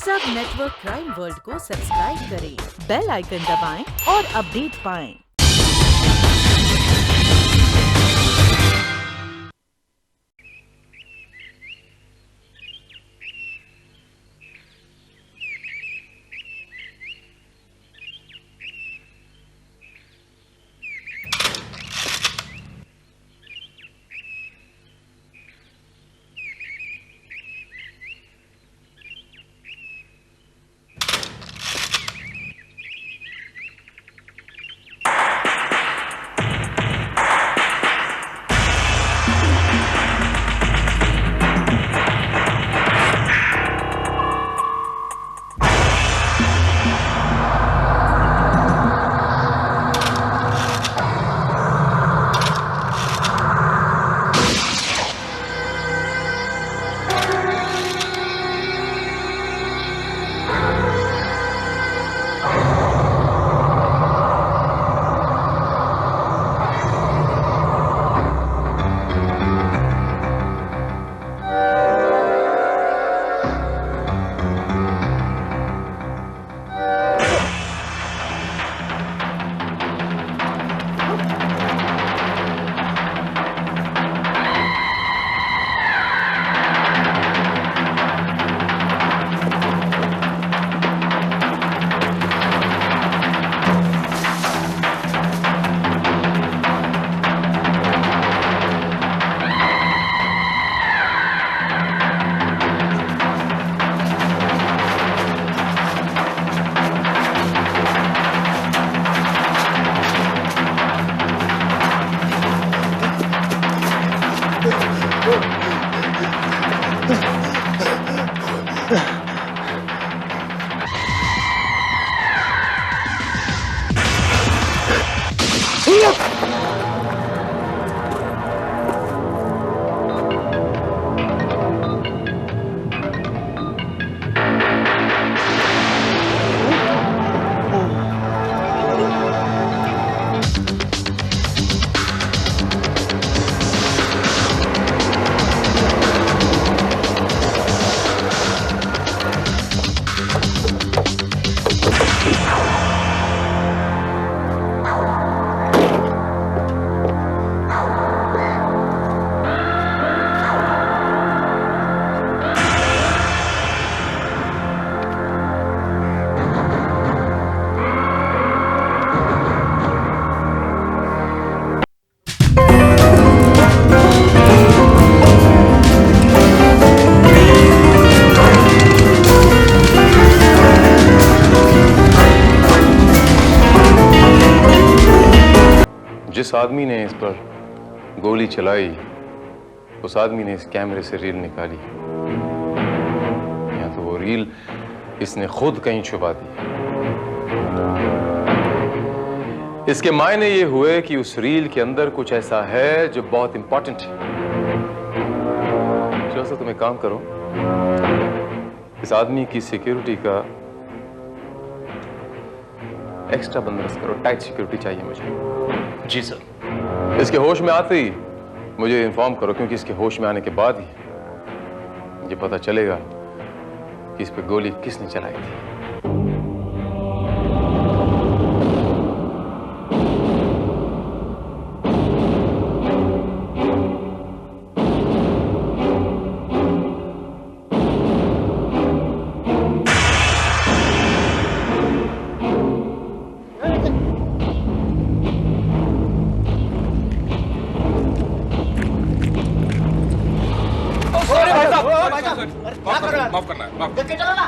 सब network crime world को subscribe करें, बेल आइकन दबाएं और अपडेट पाएं। जिस आदमी ने इस पर गोली चलाई, उस आदमी ने इस कैमरे से रील निकाली, या तो वो रील इसने खुद कहीं छुपा दी। इसके मायने ये हुए कि उस रील के अंदर कुछ ऐसा है जो बहुत इंपॉर्टेंट है। चलो सर, तुम एक काम करो, इस आदमी की सिक्योरिटी का एक्स्ट्रा बंदोबस्त करो। टाइट सिक्योरिटी चाहिए मुझे। जी सर। इसके होश में आते ही मुझे इन्फॉर्म करो, क्योंकि इसके होश में आने के बाद ही ये पता चलेगा कि इस पे गोली किसने चलाई थी। माफ करना है, माफ। चलो ना।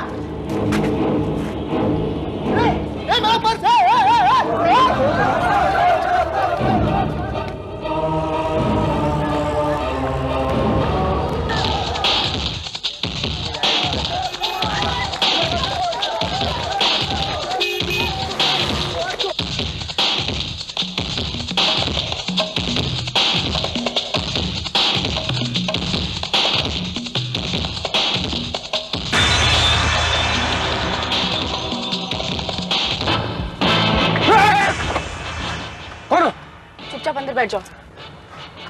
चुपचाप अंदर बैठ जाओ।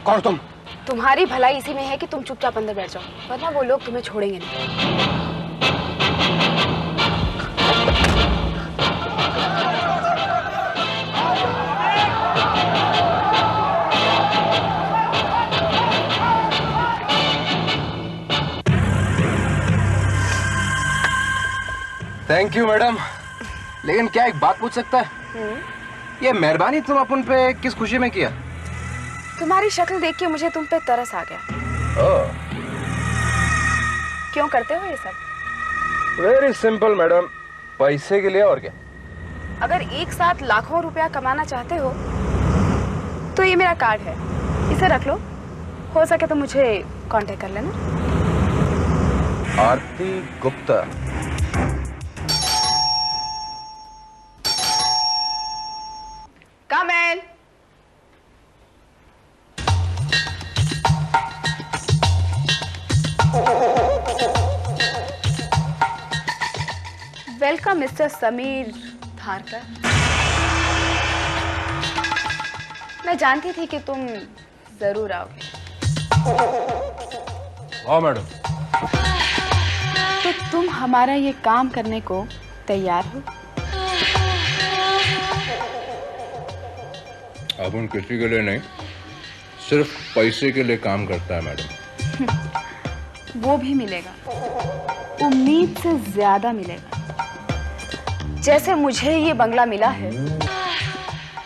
कौन तुम? तुम्हारी भलाई इसी में है कि तुम चुपचाप अंदर बैठ जाओ, वरना वो लोग तुम्हें छोड़ेंगे नहीं। Thank you madam. लेकिन क्या एक बात पूछ सकता है? ये मेहरबानी तुम अपन पे किस खुशी में किया? तुम्हारी शक्ल देख के मुझे तुम पे तरस आ गया। क्यों करते हो ये सब? वेरी सिंपल मैडम, पैसे के लिए और क्या। अगर एक साथ लाखों रुपया कमाना चाहते हो तो ये मेरा कार्ड है, इसे रख लो। हो सके तो मुझे कांटेक्ट कर लेना। Aarti Gupta. Come in. Welcome mister Sameer Dharkar. मैं जानती थी कि तुम जरूर आओगे। हाँ मैडम। तो तुम हमारा ये काम करने को तैयार हो? अपन किसी के लिए नहीं, सिर्फ पैसे के लिए काम करता है मैडम। वो भी मिलेगा, उम्मीद से ज्यादा मिलेगा। जैसे मुझे ये बंगला मिला है,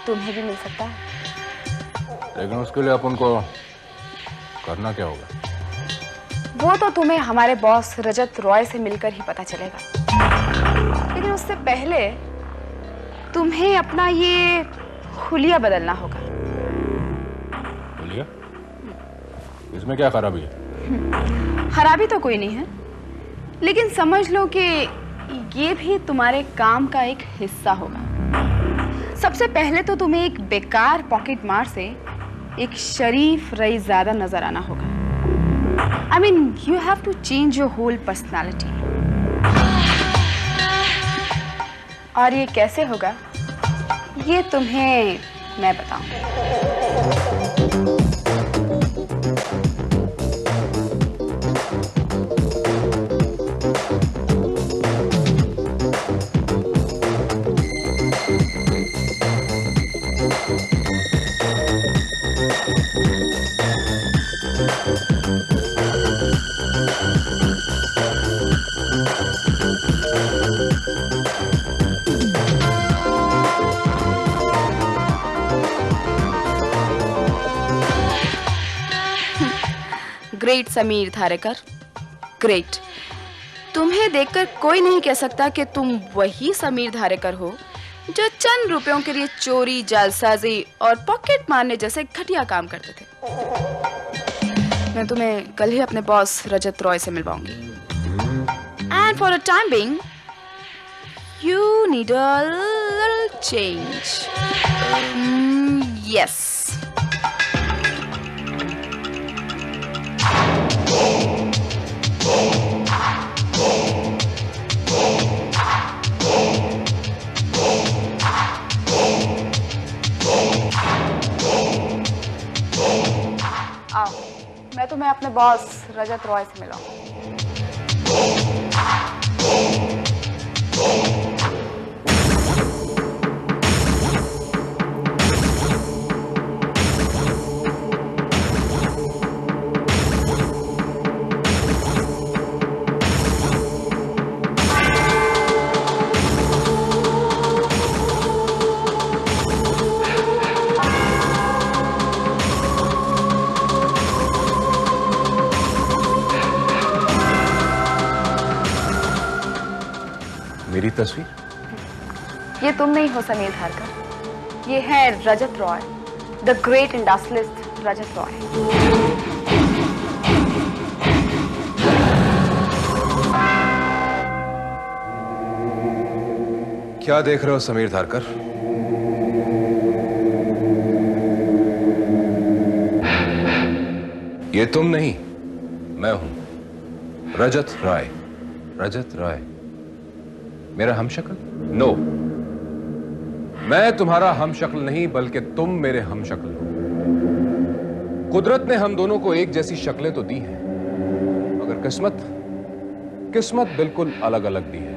तुम्हें भी मिल सकता है। लेकिन उसके लिए अपन को करना क्या होगा? वो तो तुम्हें हमारे बॉस रजत रॉय से मिलकर ही पता चलेगा। लेकिन उससे पहले तुम्हें अपना ये हुलिया बदलना होगा। बोलिए, इसमें क्या खराबी है? खराबी तो कोई नहीं है, लेकिन समझ लो कि ये भी तुम्हारे काम का एक हिस्सा होगा। सबसे पहले तो तुम्हें एक बेकार पॉकेट मार से एक शरीफ रईसज़ादा नजर आना होगा। I mean, you have to change your whole personality. और ये कैसे होगा, ये तुम्हें मैं बताऊं। Great Sameer Dharekar, great. तुम्हें देखकर कोई नहीं कह सकता कि तुम वही समीर धारेकर हो जो चंद रुपयों के लिए चोरी, जालसाजी और पॉकेट मारने जैसे घटिया काम करते थे। मैं तुम्हें कल ही अपने बॉस रजत रॉय से मिलवाऊंगी। And for a time being you need a little change. Yes. आओ, मैं तुम्हें अपने बॉस रजत रॉय से मिलाऊं। मेरी तस्वीर? ये तुम नहीं हो समीर धारकर, ये है रजत रॉय, द ग्रेट इंडस्ट्रियलिस्ट रजत रॉय। क्या देख रहे हो समीर धारकर? ये तुम नहीं, मैं हूं रजत रॉय। रजत रॉय मेरा हमशक्ल? नो, मैं तुम्हारा हमशक्ल नहीं, बल्कि तुम मेरे हमशक्ल हो। कुदरत ने हम दोनों को एक जैसी शक्लें तो दी हैं, मगर किस्मत बिल्कुल अलग अलग दी है।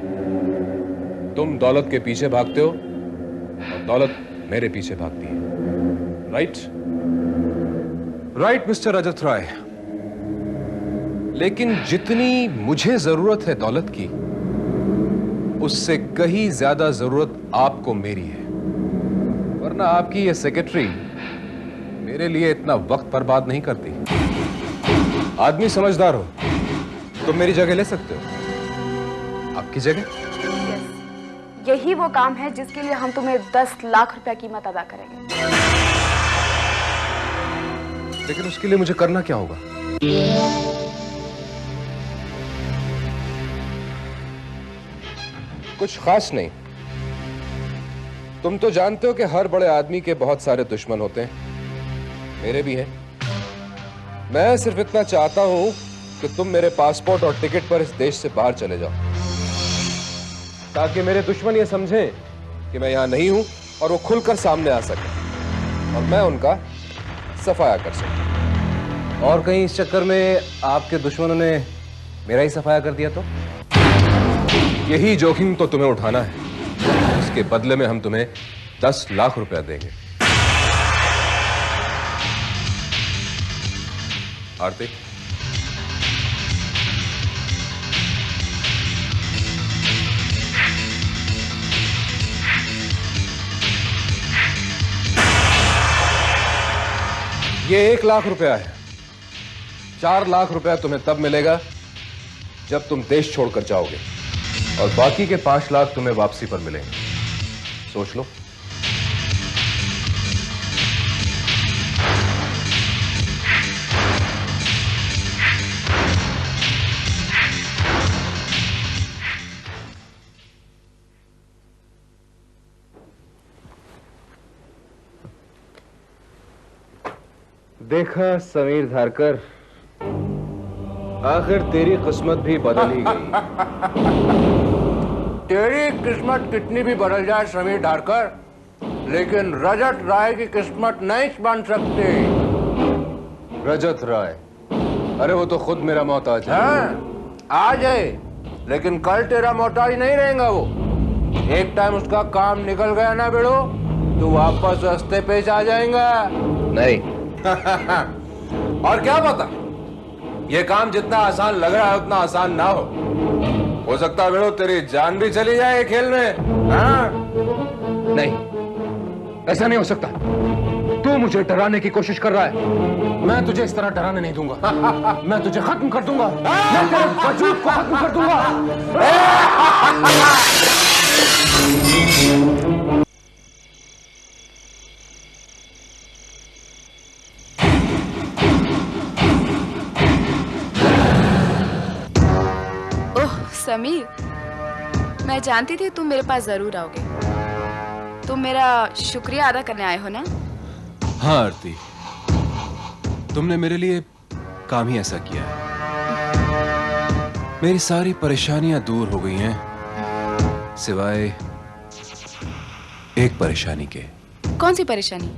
तुम दौलत के पीछे भागते हो और दौलत मेरे पीछे भागती है। राइट मिस्टर रजत रॉय। लेकिन जितनी मुझे जरूरत है दौलत की, उससे कहीं ज्यादा जरूरत आपको मेरी है, वरना आपकी ये सेक्रेटरी मेरे लिए इतना वक्त बर्बाद नहीं करती। आदमी समझदार हो तुम मेरी जगह ले सकते हो। आपकी जगह? यही वो काम है जिसके लिए हम तुम्हें 10 लाख रुपया कीमत अदा करेंगे। लेकिन उसके लिए मुझे करना क्या होगा? कुछ खास नहीं। तुम तो जानते हो कि हर बड़े आदमी के बहुत सारे दुश्मन होते हैं, मेरे भी हैं। मैं सिर्फ इतना चाहता हूं कि तुम मेरे पासपोर्ट और टिकट पर इस देश से बाहर चले जाओ, ताकि मेरे दुश्मन ये समझें कि मैं यहां नहीं हूं और वो खुलकर सामने आ सके और मैं उनका सफाया कर सकूं। और कहीं इस चक्कर में आपके दुश्मनों ने मेरा ही सफाया कर दिया तो? यही जोखिम तो तुम्हें उठाना है। इसके बदले में हम तुम्हें 10 लाख रुपया देंगे। आरती, ये 1 लाख रुपया है। 4 लाख रुपया तुम्हें तब मिलेगा जब तुम देश छोड़कर जाओगे, और बाकी के 5 लाख तुम्हें वापसी पर मिलेंगे। सोच लो। देखा समीर धारकर, आखिर तेरी किस्मत भी बदल ही गई। तेरी किस्मत कितनी भी बदल जाए समीर धारकर, लेकिन रजत राय की किस्मत नहीं बन सकती। रजत राय? अरे वो तो खुद मेरा मोहताज है। आज है, लेकिन कल तेरा मोहताज नहीं रहेगा वो। एक टाइम उसका काम निकल गया ना बेड़ो, तो वापस रास्ते पे आ जाएगा। नहीं। और क्या पता, ये काम जितना आसान लग रहा है उतना आसान ना हो सकता है बेड़ो तेरी जान भी चली जाए खेल में। हाँ? नहीं, ऐसा नहीं हो सकता। तू मुझे डराने की कोशिश कर रहा है। मैं तुझे इस तरह डराने नहीं दूंगा। मैं तुझे खत्म कर दूंगा। मैं तेरे वजूद को खत्म कर दूंगा। समीर, मैं जानती थी तुम मेरे पास जरूर आओगे। तुम मेरा शुक्रिया अदा करने आए हो ना? हाँ आरती, तुमने मेरे लिए काम ही ऐसा किया है। मेरी सारी परेशानियां दूर हो गई हैं, सिवाय एक परेशानी के। कौन सी परेशानी?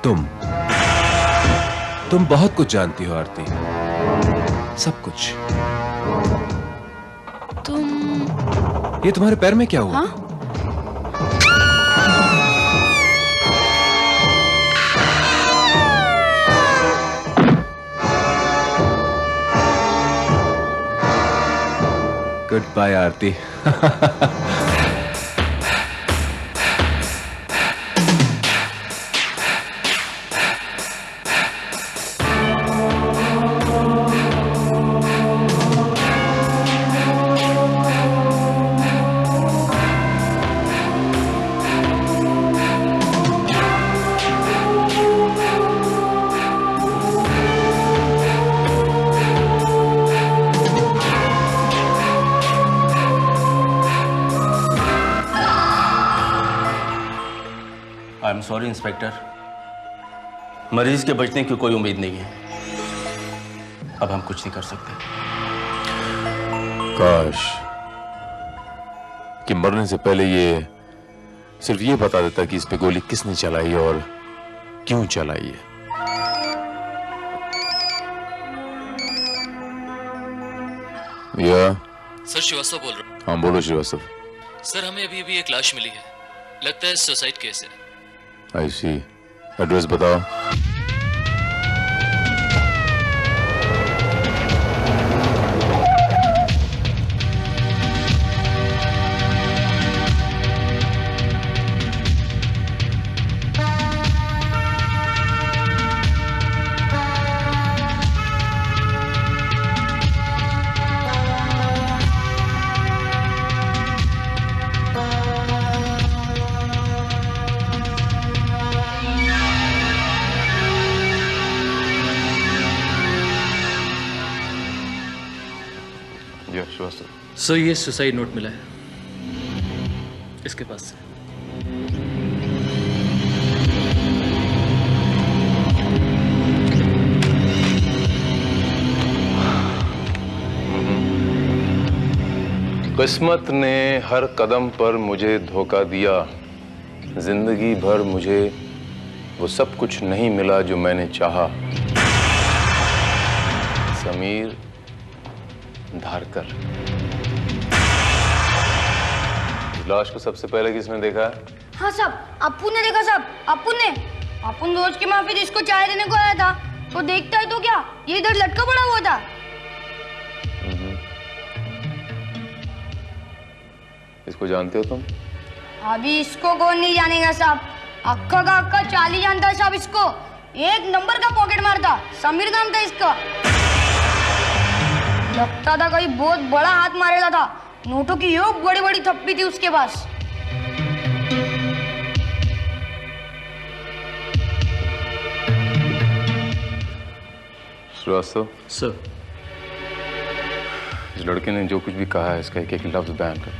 तुम बहुत कुछ जानती हो आरती, सब कुछ। ये तुम्हारे पैर में क्या हुआ? हाँ? Good bye Aarti. I am sorry inspector, मरीज के बचने की कोई उम्मीद नहीं है। अब हम कुछ नहीं कर सकते। काश कि मरने से पहले ये सिर्फ ये बता देता कि इस पे गोली किसने चलाई और क्यों चलाई है। या सर, श्रीवास्तव बोल रहा हूँ। हाँ बोलो श्रीवास्तव। सर, हमें अभी अभी एक लाश मिली है, लगता है सुसाइड केस है। आई सी, एड्रेस बताओ। सर ये सुसाइड नोट मिला है इसके पास से। किस्मत ने हर कदम पर मुझे धोखा दिया। जिंदगी भर मुझे वो सब कुछ नहीं मिला जो मैंने चाहा। समीर धारकर। लाश को सबसे पहले किसने देखा है? हाँ साहब, अप्पू ने देखा साहब, अप्पू ने। अप्पू रोज के माफी इसको चाय देने को आया था, तो देखता है तो क्या, ये इधर लटका पड़ा हुआ था। इसको जानते हो तुम? अभी इसको कौन नहीं जानेगा साहब, अक्का का अक्का चाली जानता है साहब इसको। एक नंबर का पॉकेट मारता, समीर नाम था इसका। लगता था कहीं बहुत बड़ा हाथ मारेगा था, नोटों की यो बड़ी बड़ी थप्पी थी उसके पास। श्रीवास्तव सर, इस लड़के ने जो कुछ भी कहा है इसका एक एक लफ्ज बयान कर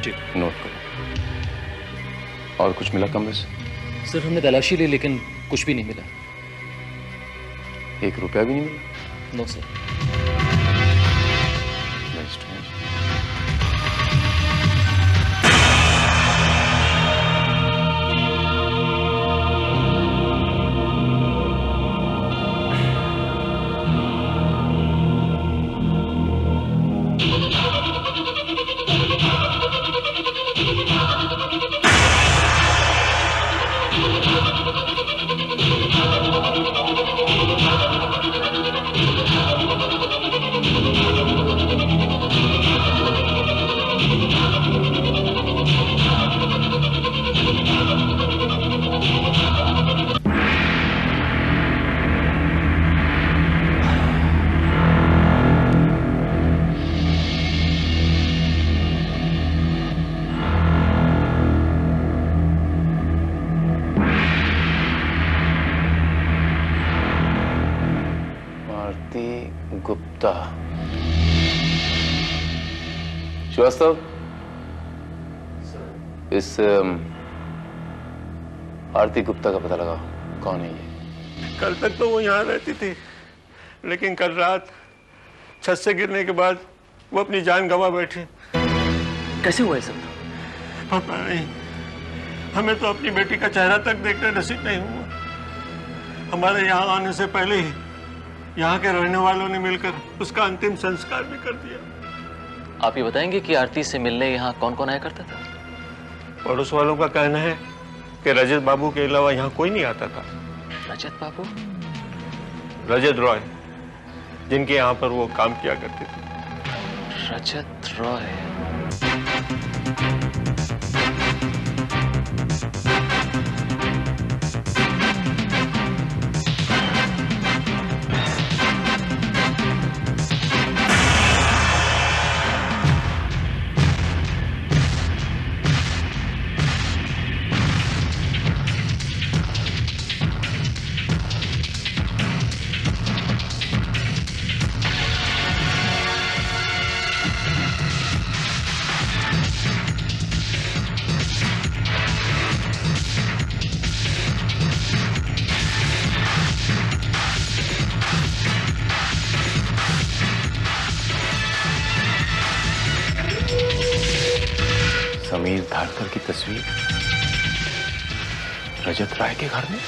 जी नोट करो। और कुछ मिला कमरे से? सर हमने तलाशी ली लेकिन कुछ भी नहीं मिला। 1 रुपया भी नहीं मिला? No sir. Very strange. Gupta. Srivastava, इस आरती गुप्ता का पता लगाओ, कौन है ये? कल तक तो वो यहाँ रहती थी, लेकिन कल रात छत से गिरने के बाद वो अपनी जान गंवा बैठी। कैसे हुआ ये सब? पता नहीं, हमें तो अपनी बेटी का चेहरा तक देखने नसीब नहीं हुआ। हमारे यहाँ आने से पहले ही यहाँ के रहने वालों ने मिलकर उसका अंतिम संस्कार भी कर दिया। आप ये बताएंगे कि आरती से मिलने यहाँ कौन कौन आया करता था? पड़ोस वालों का कहना है कि रजत बाबू के अलावा यहाँ कोई नहीं आता था। रजत बाबू? रजत रॉय, जिनके यहाँ पर वो काम किया करते थे। रजत रॉय। समीर धारकर की तस्वीर रजत राय के घर में।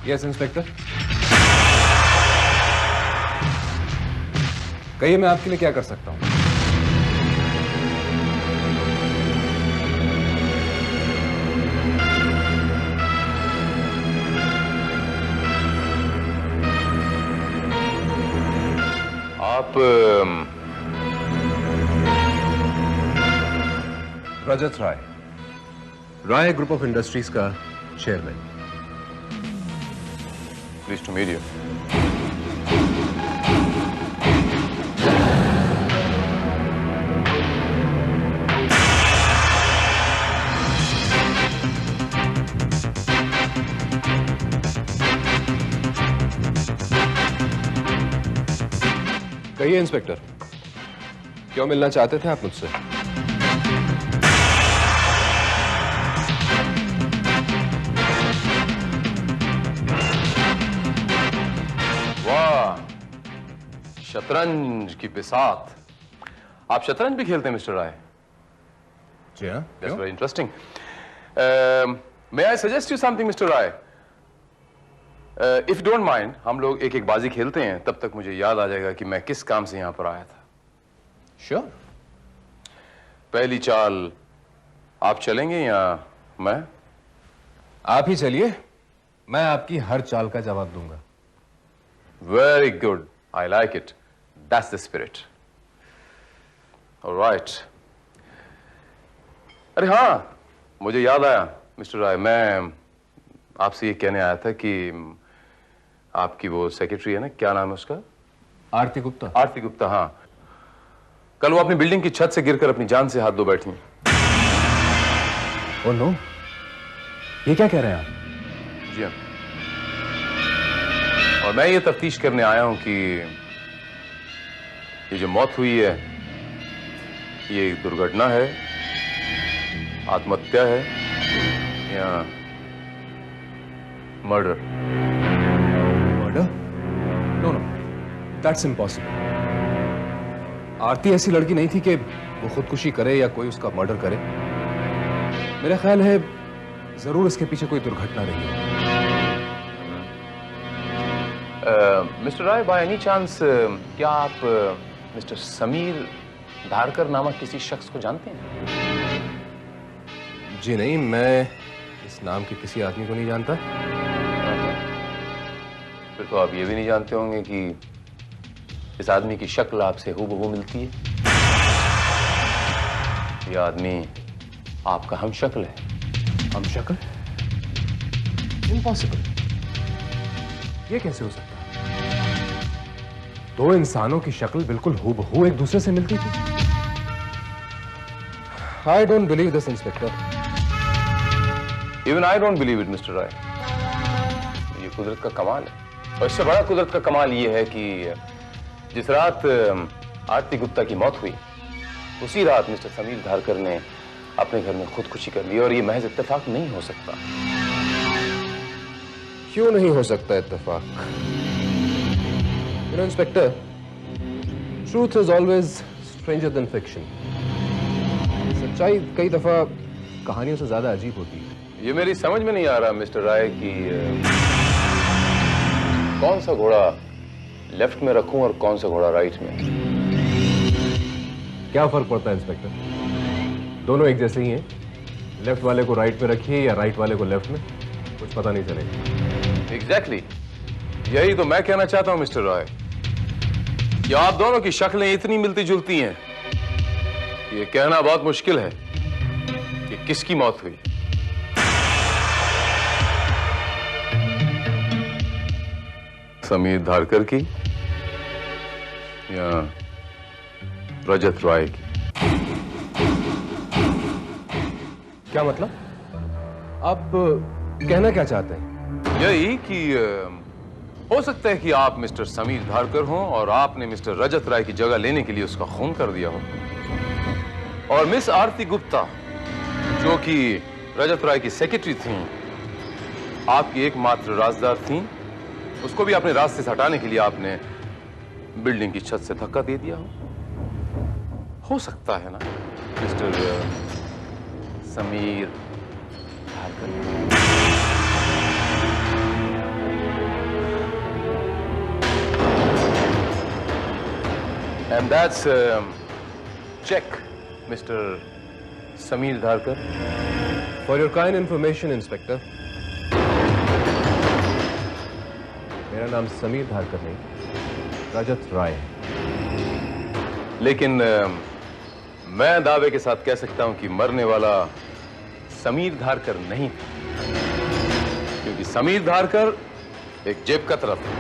यस इंस्पेक्टर, कहिए मैं आपके लिए क्या कर सकता हूं? आप Rajat Rai, Rai group of industries का chairman. Please to meet you. कहिए इंस्पेक्टर, क्यों मिलना चाहते थे आप मुझसे? वाह, शतरंज की बिसात। आप शतरंज भी खेलते हैं मिस्टर राय? जी हाँ। That's very interesting. May I suggest you something, Mr. Rai? If you don't mind, हम लोग एक एक बाजी खेलते हैं, तब तक मुझे याद आ जाएगा कि मैं किस काम से यहाँ पर आया था। श्योर। पहली चाल आप चलेंगे या मैं? आप ही चलिए, मैं आपकी हर चाल का जवाब दूंगा। Very good. I like it. That's the spirit. All right. अरे हाँ, मुझे याद आया मिस्टर राय, मैं आपसे ये कहने आया था कि आपकी वो सेक्रेटरी है ना, क्या नाम है उसका? आरती गुप्ता। आरती गुप्ता, हाँ। कल वो अपनी बिल्डिंग की छत से गिरकर अपनी जान से हाथ धो बैठी। ओह नो, ये क्या कह रहे हैं आप? जी हाँ। और मैं ये तफ्तीश करने आया हूं कि ये जो मौत हुई है, ये एक दुर्घटना है, आत्महत्या है या murder? Murder? No no, that's impossible. Aarti ऐसी लड़की नहीं थी कि वो खुदकुशी करे या कोई उसका मर्डर करे। मेरा ख्याल है जरूर इसके पीछे कोई दुर्घटना रही है। Mister Rai, by any chance क्या आप मिस्टर समीर धारकर नामक किसी शख्स को जानते हैं? जी नहीं, मैं इस नाम के किसी आदमी को नहीं जानता। फिर तो आप ये भी नहीं जानते होंगे कि इस आदमी की शक्ल आपसे हूबहू मिलती है। यह आदमी आपका हमशक्ल है। हमशक्ल? इम्पॉसिबल। ये कैसे हो सकता है? दो इंसानों की शक्ल बिल्कुल हूबहू एक दूसरे से मिलती थी। I don't believe this, Inspector. Even I don't believe it, Mr. Rai. ये कुदरत का कमाल है। और इससे बड़ा कुदरत का कमाल ये है कि जिस रात आरती गुप्ता की मौत हुई, उसी रात मिस्टर समीर धारकर ने अपने घर में खुदकुशी कर ली, और ये महज इत्तेफाक नहीं हो सकता। क्यों नहीं हो सकता इत्तेफाक? You know, Inspector, truth is always stranger than fiction. सच्चाई कई दफा कहानियों से ज्यादा अजीब होती है। ये मेरी समझ में नहीं आ रहा मिस्टर राय कि कौन सा घोड़ा लेफ्ट में रखूं और कौन सा घोड़ा राइट में। क्या फर्क पड़ता है इंस्पेक्टर? दोनों एक जैसे ही हैं। लेफ्ट वाले को राइट में रखिए या राइट वाले को लेफ्ट में, कुछ पता नहीं चलेगा। एग्जैक्टली, यही तो मैं कहना चाहता हूं मिस्टर राय, कि आप दोनों की शक्लें इतनी मिलती जुलती हैं, ये कहना बहुत मुश्किल है कि किसकी मौत हुई। समीर धारकर की या रजत राय की? क्या मतलब? आप कहना क्या चाहते हैं? यही कि हो सकता है कि आप मिस्टर समीर धारकर हों और आपने मिस्टर रजत राय की जगह लेने के लिए उसका खून कर दिया हो, और मिस आरती गुप्ता जो कि रजत राय की सेक्रेटरी थीं, आपकी एकमात्र राजदार थीं, उसको भी अपने रास्ते से हटाने के लिए आपने बिल्डिंग की छत से धक्का दे दिया हो सकता है ना mister Sameer Dharkar? And that's check, Mr. Sameer Dharkar. For your kind information, Inspector, मेरा नाम समीर धारकर नहीं, रजत राय है। लेकिन मैं दावे के साथ कह सकता हूं कि मरने वाला समीर धारकर नहीं था, क्योंकि समीर धारकर एक जेब कतरा था,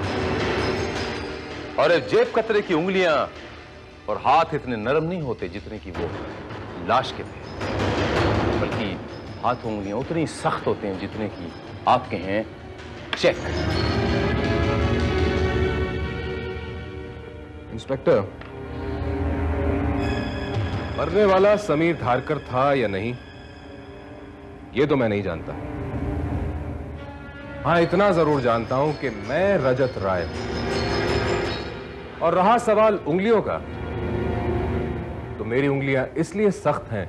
और एक जेब कतरे की उंगलियां और हाथ इतने नरम नहीं होते जितने कि वो लाश के थे, बल्कि हाथ उंगलियां उतनी सख्त होते हैं जितने कि आपके हैं चेक। इंस्पेक्टर, मरने वाला समीर धारकर था या नहीं, ये तो मैं नहीं जानता। हाँ, इतना जरूर जानता हूं कि मैं रजत राय हूं। और रहा सवाल उंगलियों का, तो मेरी उंगलियां इसलिए सख्त हैं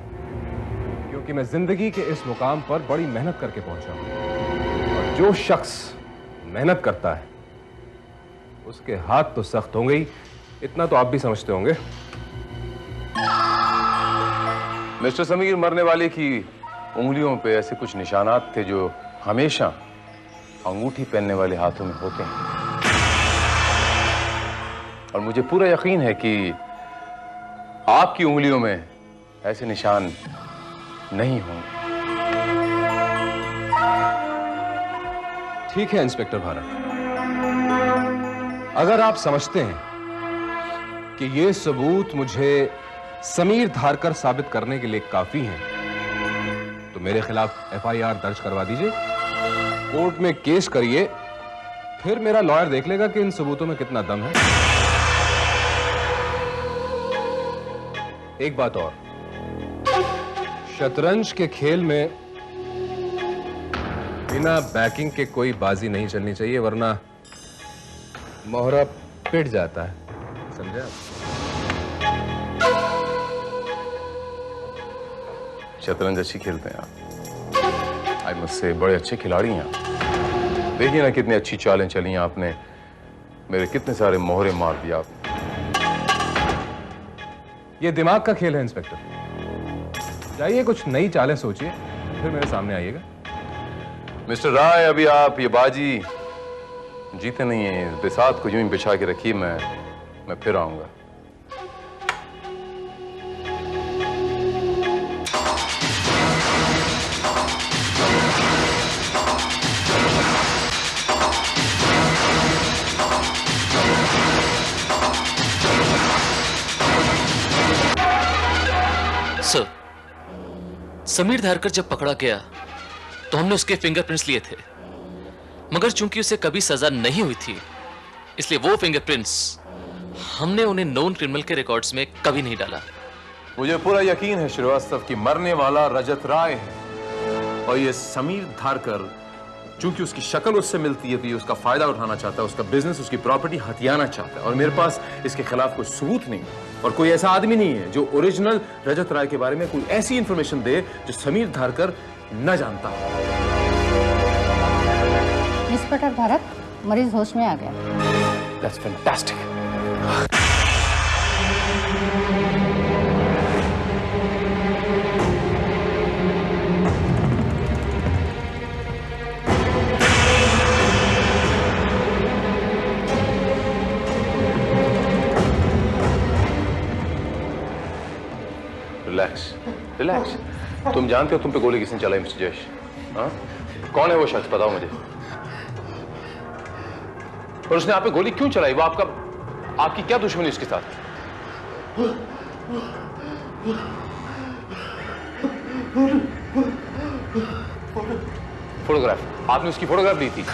क्योंकि मैं जिंदगी के इस मुकाम पर बड़ी मेहनत करके पहुंचा हूं। और जो शख्स मेहनत करता है उसके हाथ तो सख्त होंगे ही, इतना तो आप भी समझते होंगे। मिस्टर समीर, मरने वाले की उंगलियों पे ऐसे कुछ निशानात थे जो हमेशा अंगूठी पहनने वाले हाथों में होते हैं, और मुझे पूरा यकीन है कि आपकी उंगलियों में ऐसे निशान नहीं होंगे। ठीक है इंस्पेक्टर भारत, अगर आप समझते हैं कि ये सबूत मुझे समीर धारकर साबित करने के लिए काफी हैं, तो मेरे खिलाफ एफआईआर दर्ज करवा दीजिए, कोर्ट में केस करिए, फिर मेरा लॉयर देख लेगा कि इन सबूतों में कितना दम है। एक बात और, शतरंज के खेल में बिना बैकिंग के कोई बाजी नहीं चलनी चाहिए, वरना मोहरा पिट जाता है, समझे आप? शतरंज अच्छी खेलते हैं आप, आई मस्ट से बड़े अच्छे खिलाड़ी हैं आप। देखिए ना कितनी अच्छी चालें चली हैं आपने, मेरे कितने सारे मोहरे मार दिए आप। ये दिमाग का खेल है इंस्पेक्टर, जाइए कुछ नई चालें सोचिए, फिर मेरे सामने आइएगा। मिस्टर राय, अभी आप ये बाजी जीते नहीं है, इस बिसात को यूं ही बिछा के रखिए, मैं फिर आऊंगा। सर, समीर धारकर जब पकड़ा गया तो हमने उसके फिंगरप्रिंट्स लिए थे, मगर चूंकि उसे कभी सजा नहीं हुई थी, इसलिए वो फिंगरप्रिंट्स हमने उन्हें नोन क्रिमिनल के रिकॉर्ड्स में कभी नहीं डाला। मुझे पूरा यकीन है श्रीवास्तव कि मरने वाला रजत राय है, और ये समीर धारकर चूंकि उसकी शक्ल उससे मिलती है तो ये उसका फायदा उठाना चाहता है, उसका बिजनेस, उसकी प्रॉपर्टी हथियाना चाहता है, और मेरे पास इसके खिलाफ कोई सबूत नहीं, और कोई ऐसा आदमी नहीं है जो ओरिजिनल रजत राय के बारे में कोई ऐसी इंफॉर्मेशन दे जो समीर धारकर न जानता हो। इंस्पेक्टर भारत, मरीज होश में आ गया। That's fantastic. Relax, relax. तुम जानते हो तुम पे गोली किसने चलाई मिस्टर जयेश? हाँ? कौन है वो शख्स, बताओ मुझे। और उसने आप पे गोली क्यों चलाई? वो आपकी क्या दुश्मनी उसके साथ? फोटोग्राफ, आपने उसकी फोटोग्राफ ली थी?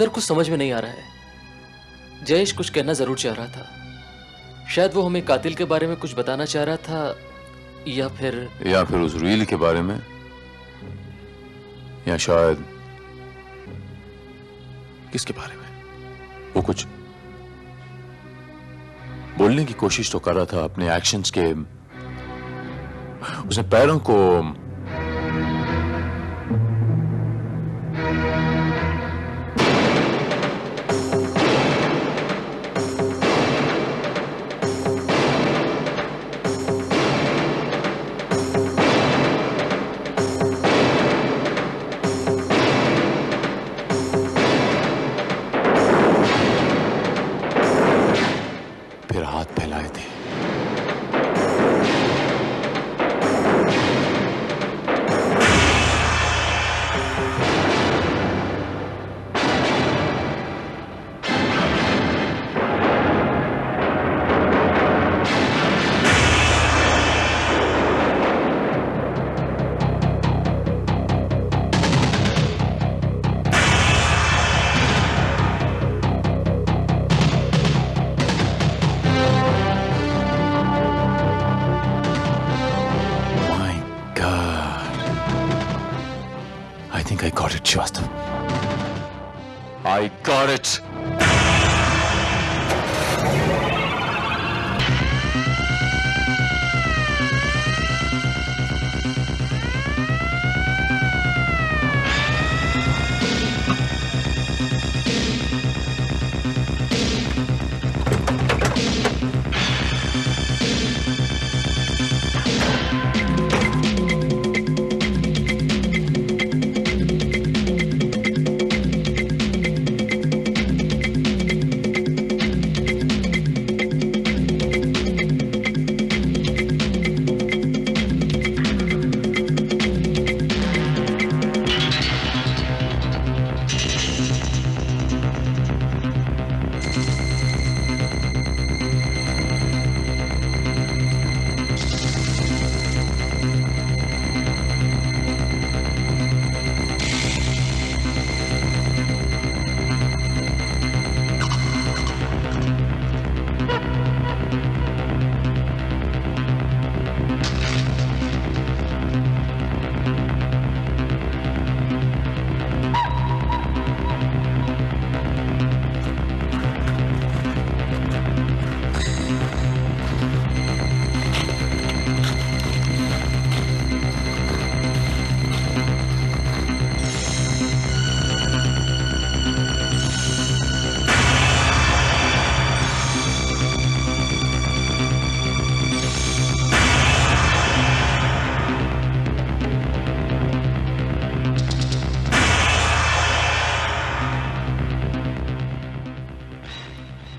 सर कुछ समझ में नहीं आ रहा है। जयेश कुछ कहना जरूर चाह रहा था। शायद वो हमें कातिल के बारे में कुछ बताना चाह रहा था, या फिर उस रील के बारे में, या शायद किसके बारे में। वो कुछ बोलने की कोशिश तो कर रहा था अपने एक्शंस के। उसने पैरों को फिर हाथ फैलाए थे। I think I got it, Shwasta. I got it.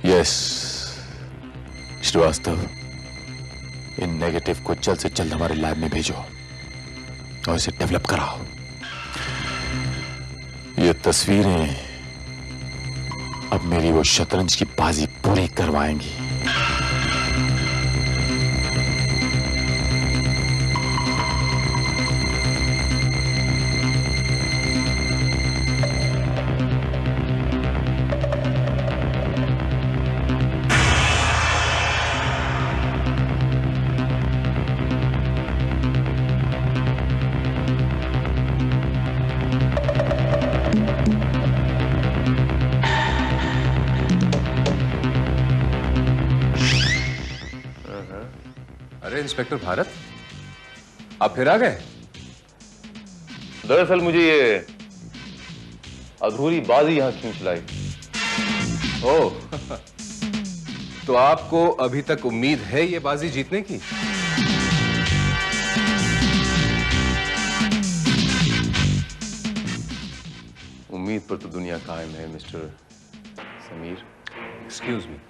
Yes Srivastava, इन नेगेटिव को जल्द से जल्द हमारे लैब में भेजो और इसे डेवलप कराओ। ये तस्वीरें अब मेरी वो शतरंज की बाजी पूरी करवाएंगी। अरे इंस्पेक्टर भारत, आप फिर आ गए? दरअसल मुझे ये अधूरी बाजी यहां खींच लाई। ओह, तो आपको अभी तक उम्मीद है ये बाजी जीतने की? उम्मीद पर तो दुनिया कायम है mister Sameer. Excuse me,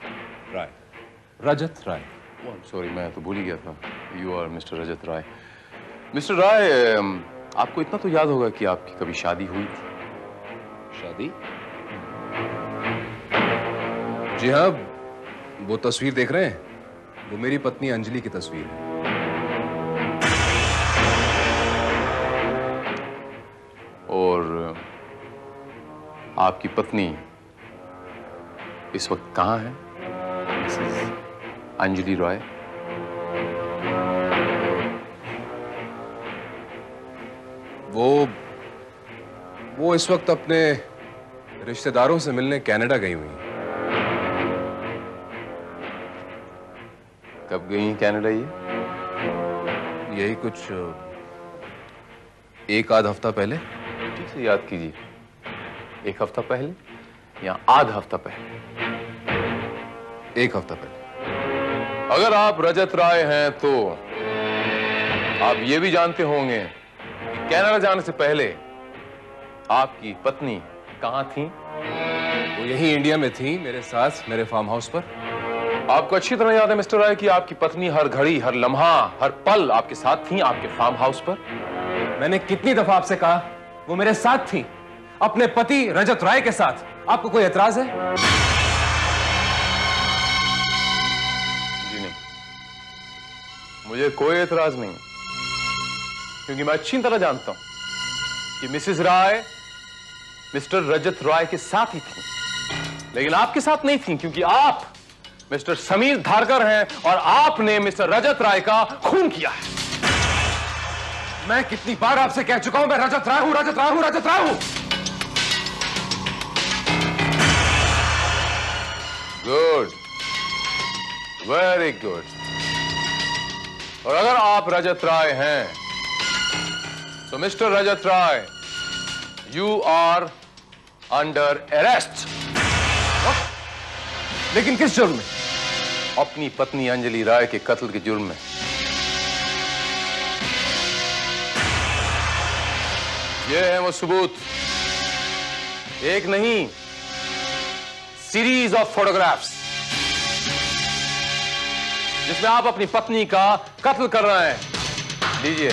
Rai, Rajat Rai. Sorry, मैं तो भूल ही गया था। You are mister Rajat Rai. Mister Rai, आपको इतना तो याद होगा कि आपकी कभी शादी हुई थी। शादी? जी हाँ, वो तस्वीर देख रहे हैं, वो मेरी पत्नी अंजलि की तस्वीर है। और आपकी पत्नी इस वक्त कहां है, मिसेस अंजलि रॉय? वो इस वक्त अपने रिश्तेदारों से मिलने कनाडा गई हुई हैं। कब गई कनाडा ये? यही कुछ एक आध हफ्ता पहले। ठीक से याद कीजिए, एक हफ्ता पहले या आध हफ्ता पहले? एक हफ्ता पहले। अगर आप रजत राय हैं तो आप ये भी जानते होंगे कि कनाडा जाने से पहले आपकी पत्नी कहां थी? वो यही इंडिया में थी, मेरे साथ, मेरे फार्म हाउस पर। आपको अच्छी तरह याद है मिस्टर राय कि आपकी पत्नी हर घड़ी, हर लम्हा, हर पल आपके साथ थी, आपके फार्म हाउस पर। मैंने कितनी दफा आपसे कहा वो मेरे साथ थी, अपने पति रजत राय के साथ। आपको कोई एतराज है? जी नहीं, मुझे कोई एतराज नहीं, क्योंकि मैं अच्छी तरह जानता हूं कि मिसेस राय मिस्टर रजत राय के साथ ही थी, लेकिन आपके साथ नहीं थी, क्योंकि आप मिस्टर समीर धारकर हैं और आपने मिस्टर रजत राय का खून किया है। मैं कितनी बार आपसे कह चुका हूं मैं रजत राय हूं, रजत राय हूं, रजत राय हूं। Good, very good. और अगर आप रजत राय हैं तो mister Rajat Rai, you are under arrest. लेकिन किस जुर्म में? अपनी पत्नी अंजलि राय के कत्ल के जुर्म में। ये है वो सबूत, एक नहीं, सीरीज ऑफ फोटोग्राफ्स, जिसमें आप अपनी पत्नी का कत्ल कर रहे हैं। लीजिए।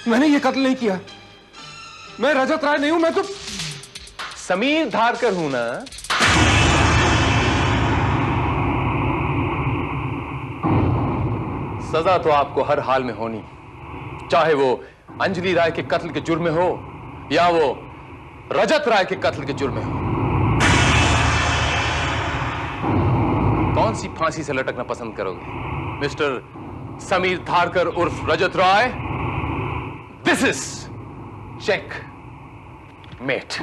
मैंने ये कत्ल नहीं किया। मैं रजत राय नहीं हूं, मैं तो समीर धारकर हूं ना। सजा तो आपको हर हाल में होनी, चाहे वो अंजलि राय के कत्ल के जुर्म में हो या वो रजत राय के कत्ल के जुर्म में हो। कौन सी फांसी से लटकना पसंद करोगे, मिस्टर समीर धारकर उर्फ Rajat Rai? This is check met.